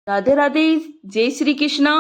राधे राधे। जय श्री कृष्णा।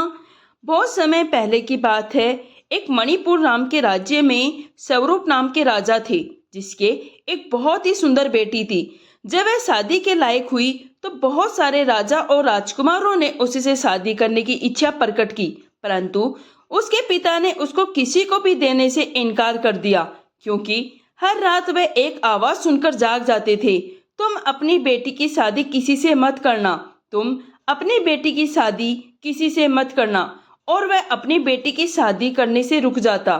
बहुत समय पहले की बात है। एक मणिपुर नाम के राज्य में स्वरूप नाम के राजा थे, जिसके एक बहुत ही सुंदर बेटी थी। जब वह शादी के लायक हुई तो बहुत सारे राजा और राजकुमारों ने उससे शादी करने की इच्छा प्रकट की, परंतु उसके पिता ने उसको किसी को भी देने से इनकार कर दिया, क्योंकि हर रात वह एक आवाज सुनकर जाग जाते थे, तुम अपनी बेटी की शादी किसी से मत करना, तुम अपनी बेटी की शादी किसी से मत करना। और वह अपनी बेटी की शादी करने से रुक जाता।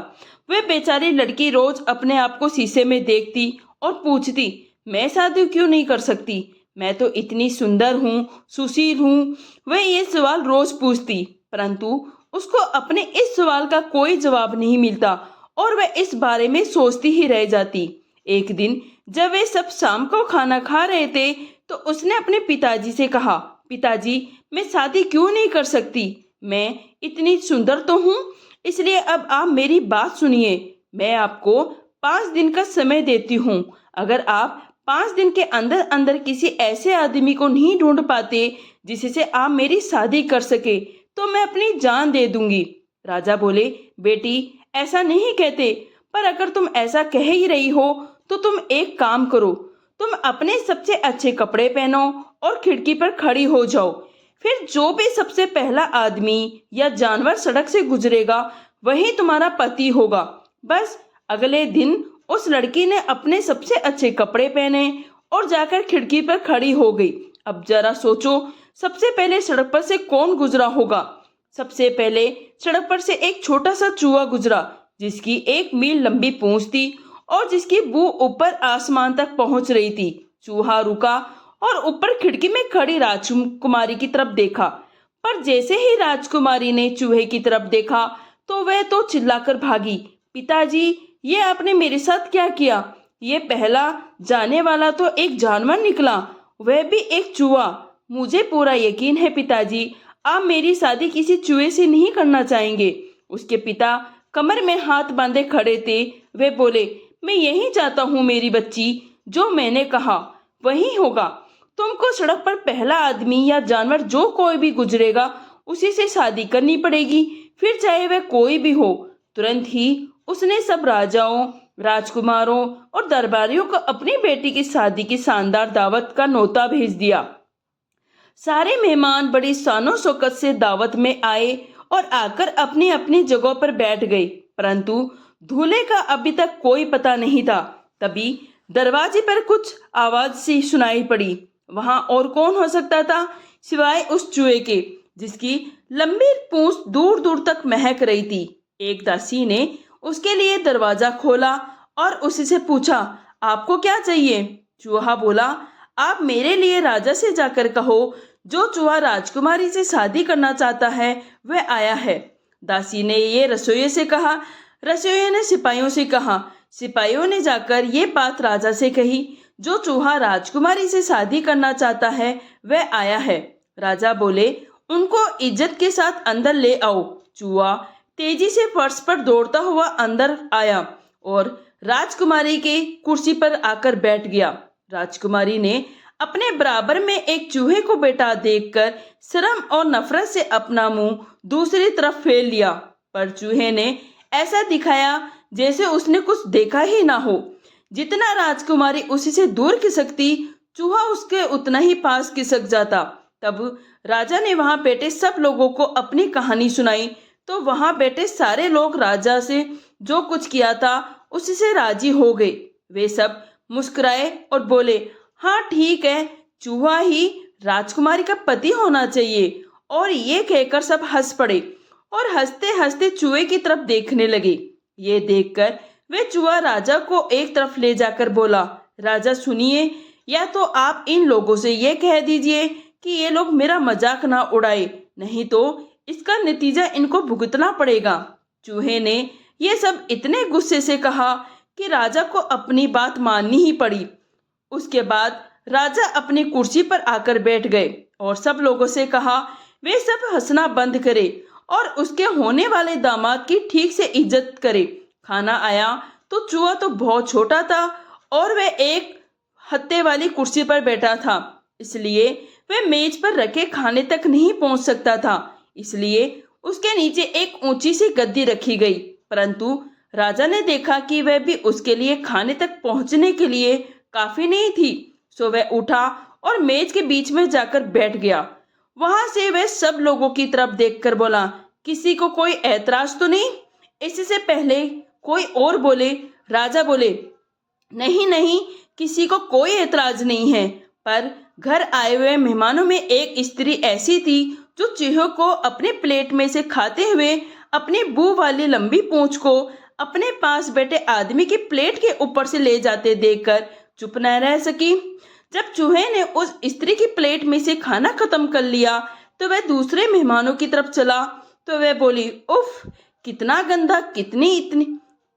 वह बेचारी लड़की रोज अपने आप को शीशे में देखती और पूछती, मैं शादी क्यों नहीं कर सकती, मैं तो इतनी सुंदर हूँ, सुशील हूँ। वह ये सवाल रोज पूछती, परंतु उसको अपने इस सवाल का कोई जवाब नहीं मिलता और वह इस बारे में सोचती ही रह जाती। एक दिन जब वे सब शाम को खाना खा रहे थे तो उसने अपने पिताजी से कहा, पिताजी, मैं शादी क्यों नहीं कर सकती, मैं इतनी सुंदर तो हूँ। इसलिए अब आप मेरी बात सुनिए। मैं आपको 5 दिन का समय देती हूँ। अगर आप 5 दिन के अंदर अंदर किसी ऐसे आदमी को नहीं ढूंढ पाते जिससे आप मेरी शादी कर सके तो मैं अपनी जान दे दूंगी। राजा बोले, बेटी, ऐसा नहीं कहते, पर अगर तुम ऐसा कह ही रही हो तो तुम एक काम करो, तुम अपने सबसे अच्छे कपड़े पहनो और खिड़की पर खड़ी हो जाओ। फिर जो भी सबसे पहला आदमी या जानवर सड़क से गुजरेगा वही तुम्हारा पति होगा। बस अगले दिन उस लड़की ने अपने सबसे अच्छे कपड़े पहने और जाकर खिड़की पर खड़ी हो गई। अब जरा सोचो, सबसे पहले सड़क पर से कौन गुजरा होगा? सबसे पहले सड़क पर से एक छोटा सा चूहा गुजरा, जिसकी 1 मील लंबी पूंछ थी और जिसकी बू ऊपर आसमान तक पहुंच रही थी। चूहा रुका और ऊपर खिड़की में खड़ी राजकुमारी की तरफ देखा, पर जैसे ही राजकुमारी ने चूहे की तरफ देखा तो वह तो चिल्लाकर भागी, पिताजी, ये आपने मेरे साथ क्या किया? ये पहला जाने वाला तो एक जानवर निकला, वह भी एक चूहा। मुझे पूरा यकीन है पिताजी, आप मेरी शादी किसी चूहे से नहीं करना चाहेंगे। उसके पिता कमर में हाथ बांधे खड़े थे। वे बोले, मैं यही चाहता हूँ मेरी बच्ची, जो मैंने कहा वही होगा। तुमको सड़क पर पहला आदमी या जानवर जो कोई भी गुजरेगा उसी से शादी करनी पड़ेगी, फिर चाहे वह कोई भी हो। तुरंत ही उसने सब राजाओं, राजकुमारों और दरबारियों को अपनी बेटी की शादी की शानदार दावत का न्योता भेज दिया। सारे मेहमान बड़ी शानो शौकत से दावत में आए और आकर अपनी अपनी जगहों पर बैठ गए, परंतु दूल्हे का अभी तक कोई पता नहीं था। तभी दरवाजे पर कुछ आवाज सी सुनाई पड़ी। वहां और कौन हो सकता था सिवाय उस चूहे के, जिसकी लंबी पूंछ दूर दूर तक महक रही थी। एक दासी ने उसके लिए दरवाजा खोला और उसी से पूछा, आपको क्या चाहिए? चूहा बोला, आप मेरे लिए राजा से जाकर कहो, जो चूहा राजकुमारी से शादी करना चाहता है वह आया है। दासी ने ये रसोइये से कहा। रसोइये ने सिपाहियों से कहा। सिपाहियों ने जाकर ये बात राजा से कही, जो चूहा राजकुमारी से शादी करना चाहता है वह आया है। राजा बोले, उनको इज्जत के साथ अंदर ले आओ। चूहा तेजी से फर्श पर दौड़ता हुआ अंदर आया और राजकुमारी के कुर्सी पर आकर बैठ गया। राजकुमारी ने अपने बराबर में एक चूहे को बैठा देखकर शर्म और नफरत से अपना मुंह दूसरी तरफ फेर लिया, पर चूहे ने ऐसा दिखाया जैसे उसने कुछ देखा ही ना हो। जितना राजकुमारी उसी से दूर खिसकती, चूहा उसके उतना ही पास खिसक जाता। तब राजा ने वहां बैठे सब लोगों को अपनी कहानी सुनाई, तो वहां बैठे सारे लोग राजा से जो कुछ किया था उसी से राजी हो गए। वे सब मुस्कुराए और बोले, हाँ ठीक है, चूहा ही राजकुमारी का पति होना चाहिए। और ये कहकर सब हंस पड़े और हंसते हंसते चूहे की तरफ देखने लगे। ये देखकर वे चूहा राजा को एक तरफ ले जाकर बोला, राजा सुनिए, या तो आप इन लोगों से ये कह दीजिए कि ये लोग मेरा मजाक ना उड़ाए, नहीं तो इसका नतीजा इनको भुगतना पड़ेगा। चूहे ने ये सब इतने गुस्से से कहा कि राजा को अपनी बात माननी ही पड़ी। उसके बाद राजा अपनी कुर्सी पर आकर बैठ गए और सब लोगों से कहा, वे सब हंसना बंद करे और उसके होने वाले दामाद की ठीक से इज्जत करे। खाना आया तो चूहा तो बहुत छोटा था और वह एक हत्थे वाली कुर्सी पर बैठा था, इसलिए वह मेज पर रखे खाने तक नहीं पहुंच सकता था, इसलिए उसके नीचे एक ऊंची सी गद्दी रखी गई। परंतु राजा ने देखा कि वह भी उसके लिए खाने तक पहुंचने के लिए काफी नहीं थी, सो वह उठा और मेज के बीच में जाकर बैठ गया। वहां से वह सब लोगों की तरफ देखकर बोला, किसी को कोई ऐतराज तो नहीं? इससे पहले कोई और बोले। राजा बोले, नहीं नहीं, किसी को कोई ऐतराज नहीं है, पर घर आए हुए मेहमानों में एक स्त्री ऐसी थी जो चूहों को अपने प्लेट में से खाते हुए अपनी बू वाली लंबी पूंछ को अपने पास बैठे आदमी की प्लेट के ऊपर से ले जाते देखकर चुप न रह सकी। जब चूहे ने उस स्त्री की प्लेट में से खाना खत्म कर लिया तो वह दूसरे मेहमानों की तरफ चला तो वह बोली, उफ, कितना गंदा,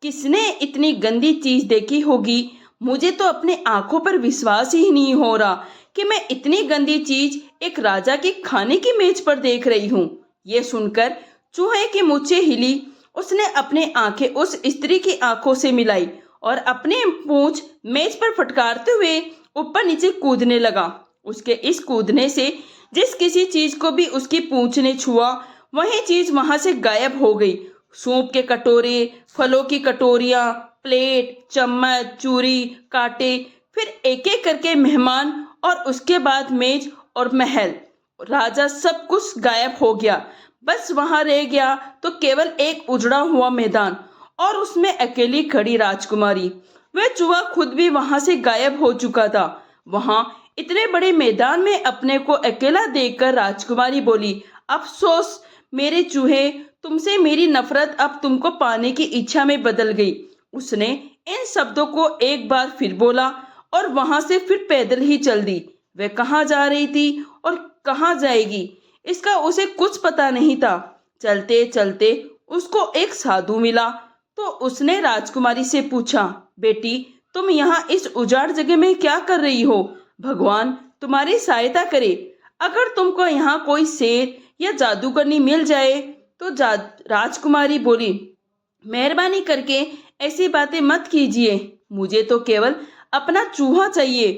किसने इतनी गंदी चीज देखी होगी। मुझे तो अपने आंखों पर विश्वास ही नहीं हो रहा कि मैं इतनी गंदी चीज एक राजा की खाने की मेज पर देख रही हूँ। ये सुनकर चूहे की मूंछें हिली। उसने अपनी आंखें उस स्त्री की आंखों से मिलाई और अपनी पूंछ मेज पर फटकारते हुए ऊपर नीचे कूदने लगा। उसके इस कूदने से जिस किसी चीज को भी उसकी पूंछ ने छुआ वही चीज वहां से गायब हो गई। सूप के कटोरे, फलों की कटोरियां, प्लेट, चम्मच, चूरी, कांटे, फिर एक एक करके मेहमान और उसके बाद मेज और महल, राजा, सब कुछ गायब हो गया। बस वहां रह गया तो केवल एक उजड़ा हुआ मैदान और उसमें अकेली खड़ी राजकुमारी। वह चूहा खुद भी वहां से गायब हो चुका था। वहां इतने बड़े मैदान में अपने को अकेला देखकर राजकुमारी बोली, अफसोस मेरे चूहे, तुमसे मेरी नफरत अब तुमको पाने की इच्छा में बदल गई। उसने इन शब्दों को एक बार फिर बोला और वहां से फिर पैदल ही चल दी। वह कहाँ जा रही थी और कहाँ जाएगी इसका उसे कुछ पता नहीं था। चलते चलते उसको एक साधु मिला तो उसने राजकुमारी से पूछा, बेटी, तुम यहाँ इस उजाड़ जगह में क्या कर रही हो? भगवान तुम्हारी सहायता करे। अगर तुमको यहाँ कोई शेर या जादूगरनी मिल जाए तो राजकुमारी बोली, मेहरबानी करके ऐसी बातें मत कीजिए, मुझे तो केवल अपना चूहा चाहिए।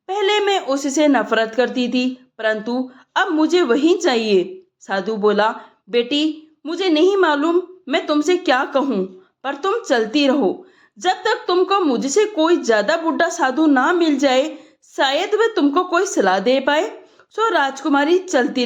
पहले मैं उससे नफरत करती थी, परंतु अब मुझे वही चाहिए। साधु बोला, बेटी, मुझे नहीं मालूम मैं तुमसे क्या कहूँ, पर तुम चलती रहो जब तक तुमको मुझसे कोई ज्यादा बुढ़ा साधु ना मिल जाए, शायद वह तुमको कोई सलाह दे पाए। सो राजकुमारी चलती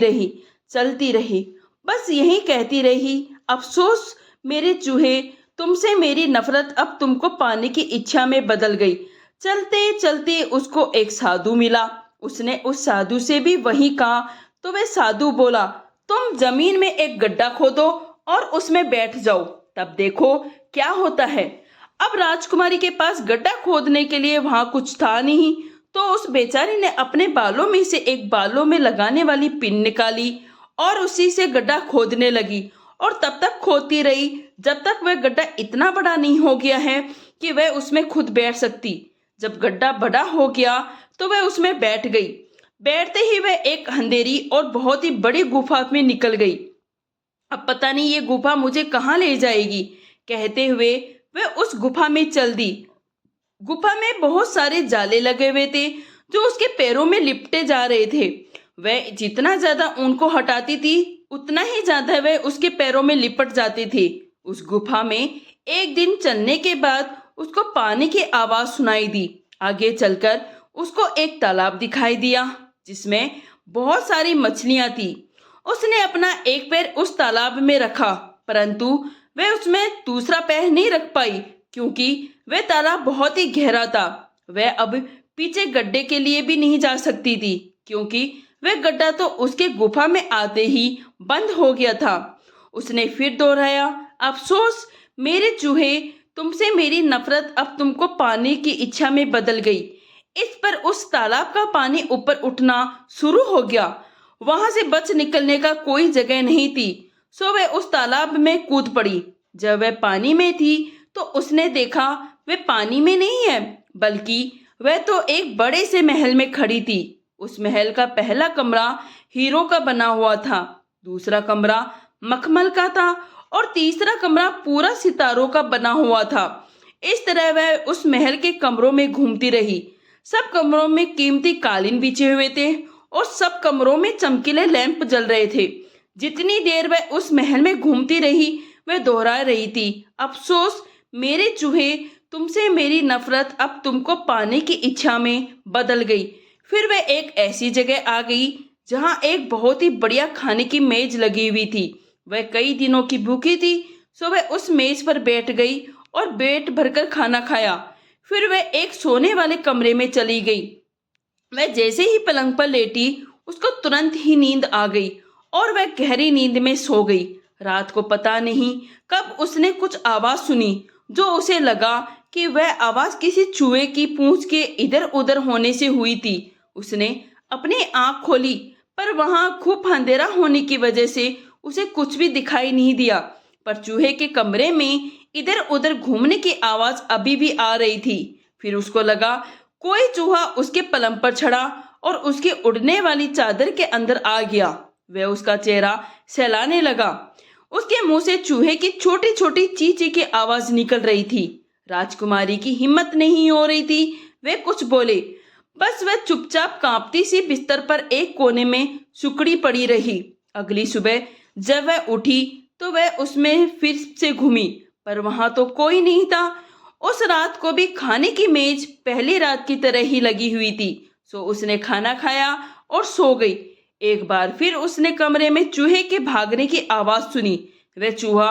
रही, बस यही कहती रही, अफसोस मेरे चूहे, तुमसे मेरी नफरत अब तुमको पाने की इच्छा में बदल गई। चलते चलते उसको एक साधु मिला। उसने उस साधु से भी वही कहा तो वह साधु बोला, तुम जमीन में एक गड्ढा खोदो और उसमें बैठ जाओ, तब देखो क्या होता है। अब राजकुमारी के पास गड्ढा खोदने के लिए वहां कुछ था नहीं, तो उस बेचारी ने अपने बालों में से एक बालों में लगाने वाली पिन निकाली और उसी से गड्ढा खोदने लगी और तब तक खोदती रही जब तक वह गड्ढा इतना बड़ा नहीं हो गया है कि वह उसमें खुद बैठ सकती। जब गड्ढा बड़ा हो गया तो वह उसमें बैठ गई। बैठते ही वह एक अंधेरी और बहुत ही बड़ी गुफा में निकल गई। अब पता नहीं ये गुफा मुझे कहाँ ले जाएगी, कहते हुए वह उस गुफा में चल दी। गुफा में बहुत सारे जाले लगे हुए थे जो उसके पैरों में लिपटे जा रहे थे। वह जितना ज्यादा उनको हटाती थी उतना ही ज्यादा वह उसके पैरों में लिपट जाते थे। उस गुफा में एक दिन चलने के बाद उसको पानी की आवाज सुनाई दी। आगे चलकर उसको एक तालाब दिखाई दिया जिसमें बहुत सारी मछलियां थी। उसने अपना एक पैर उस तालाब में रखा, परंतु वह उसमें दूसरा पैर नहीं रख पाई क्योंकि वह तालाब बहुत ही गहरा था। वह अब पीछे गड्ढे के लिए भी नहीं जा सकती थी क्योंकि वह गड्ढा तो उसके गुफा में आते ही बंद हो गया था। उसने फिर दोहराया, अफसोस मेरे चूहे, तुमसे मेरी नफरत अब तुमको पाने की इच्छा में बदल गई। इस पर उस तालाब का पानी ऊपर उठना शुरू हो गया। वहां से बच निकलने का कोई जगह नहीं थी, सो वह उस तालाब में कूद पड़ी। जब वह पानी में थी तो उसने देखा वह पानी में नहीं है, बल्कि वह तो एक बड़े से महल में खड़ी थी। उस महल का पहला कमरा हीरो का बना हुआ था, दूसरा कमरा मखमल का था और तीसरा कमरा पूरा सितारों का बना हुआ था। इस तरह वह उस महल के कमरों में घूमती रही। सब कमरों में कीमती कालीन बिछे हुए थे और सब कमरों में चमकीले लैंप जल रहे थे। जितनी देर वह उस महल में घूमती रही वह दोहरा रही थी, अफसोस मेरे चूहे, तुमसे मेरी नफरत अब तुमको पाने की इच्छा में बदल गई। फिर वह एक ऐसी जगह आ गई जहां एक बहुत ही बढ़िया खाने की मेज लगी हुई थी। वह कई दिनों की भूखी थी, सो वह उस मेज पर बैठ गई और पेट भरकर खाना खाया। फिर वह एक सोने वाले कमरे में चली गई। वह जैसे ही पलंग पर लेटी उसको तुरंत ही नींद आ गई और वह गहरी नींद में सो गई। रात को पता नहीं कब उसने कुछ आवाज सुनी जो उसे लगा कि वह आवाज किसी चूहे की पूंछ के इधर उधर होने से हुई थी। उसने अपनी आंख खोली पर वहां खूब अंधेरा होने की वजह से उसे कुछ भी दिखाई नहीं दिया, पर चूहे के कमरे में इधर उधर घूमने की आवाज अभी भी आ रही थी। फिर उसको लगा कोई चूहा उसके पलंग पर चढ़ा और उसकी उड़ने वाली चादर के अंदर आ गया। वह उसका चेहरा सहलाने लगा। उसके मुंह से चूहे की छोटी छोटी ची ची की आवाज निकल रही थी। राजकुमारी की हिम्मत नहीं हो रही थी वे कुछ बोले, बस वह चुपचाप कांपती सी बिस्तर पर एक कोने में सुकड़ी पड़ी रही। अगली सुबह जब वह उठी तो वह उसमें फिर से घूमी, पर वहां तो कोई नहीं था। उस रात को भी खाने की मेज पहली रात की तरह ही लगी हुई थी। सो उसने खाना खाया और सो गई। एक बार फिर उसने कमरे में चूहे के भागने की आवाज सुनी। वह चूहा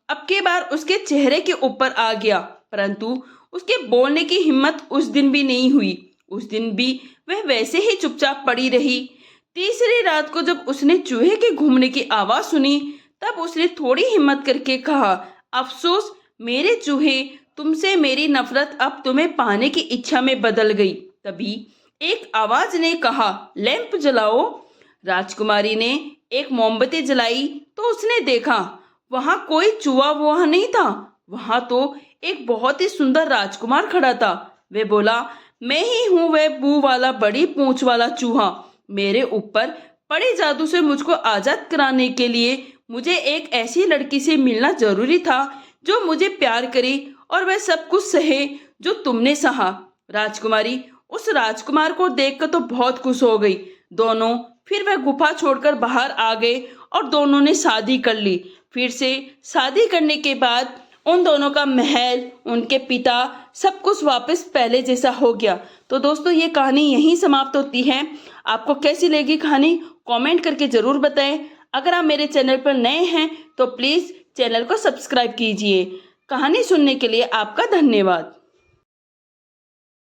अब की बार उसके चेहरे के ऊपर आ गया, परंतु उसके बोलने की हिम्मत उस दिन भी नहीं हुई। उस दिन भी वह वैसे ही चुपचाप पड़ी रही। तीसरी रात को जब उसने चूहे के घूमने की आवाज सुनी तब उसने थोड़ी हिम्मत करके कहा, अफसोस मेरे चूहे, तुमसे मेरी नफरत अब तुम्हें पाने की इच्छा में बदल गई। तभी एक आवाज ने कहा, लैंप जलाओ। राजकुमारी ने एक मोमबत्ती जलाई तो उसने देखा वहां कोई चूहा वहां नहीं था, वहां तो एक बहुत ही सुंदर राजकुमार खड़ा था। वे बोला, मैं ही हूं वह बू वाला बड़ी पूंछ वाला चूहा। मेरे ऊपर पड़े जादू से मुझको आजाद कराने के लिए मुझे एक ऐसी लड़की से मिलना जरूरी था जो मुझे प्यार करे और वह सब कुछ सहे जो तुमने सहा। राजकुमारी उस राजकुमार को देखकर तो बहुत खुश हो गई। दोनों फिर वह गुफा छोड़कर बाहर आ गए और दोनों ने शादी कर ली। फिर से शादी करने के बाद उन दोनों का महल, उनके पिता, सब कुछ वापस पहले जैसा हो गया। तो दोस्तों ये कहानी यहीं समाप्त होती है। आपको कैसी लगी कहानी कमेंट करके ज़रूर बताएं। अगर आप मेरे चैनल पर नए हैं तो प्लीज़ चैनल को सब्सक्राइब कीजिए। कहानी सुनने के लिए आपका धन्यवाद।